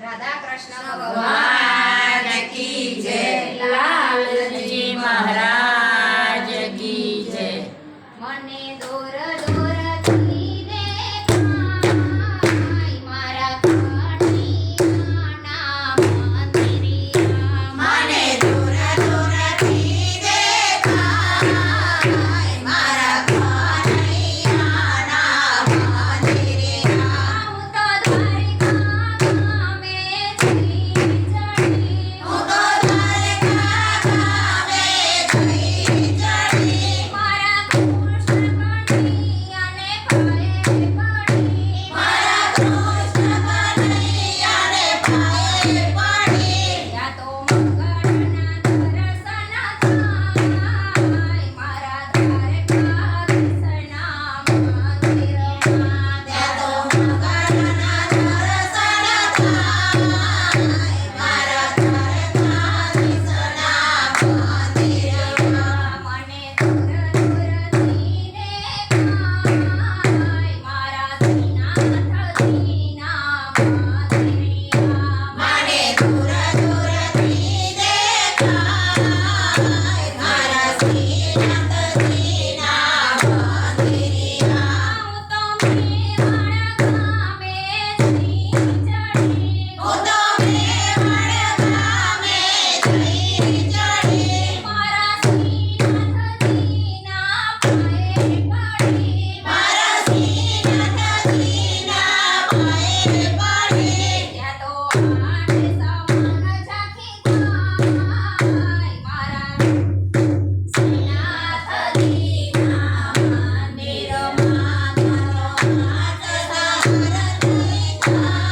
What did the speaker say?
રાધા કૃષ્ણ ભગવાન કી જય, લાલજી મહારાજ કી જય. મને દૂર દૂરથી દેખાય મારા કનૈયાના મંદિરિયા. મને દૂર દૂરથી દેખાય મારા કનૈયાના મંદિરિયા. હું તો દ્વારિકા ગામેથી ચડી. હું તો દ્વારકા ગામે જઈ ચડી. મારા કૃષ્ણ કનૈયાને પાયે પડી. મારા કૃષ્ણ કનૈયાને પાયે પડી. ત્યાં તો મંગળના દર્શન થાય મારા દ્વારકાધીશના મંદિરમાં. ત્યાં તો મંગળના દર્શન થાય મારા દ્વારકાધીશના મંદિરમાં. મને દૂર દૂરથી દેખાય મારા શ્રીનાથજીના મંદિરિયા. મને દૂર દૂરથી દેખાય મારા શ્રીનાથજીના મંદિરિયા. હું તો મેવાડા ગામેથી ચડી. હું તો મેવાડ ગામે જઈ ચડી. મારા શ્રીનાથજીના પાયે પડી. મારા શ્રીનાથજીના પાયે પડી. ત્યાં તો આઠ સમાન ઝાંખી થાય મારા શ્રીનાથજીના મંદિરમાં. મારો નાથ સારથી થાય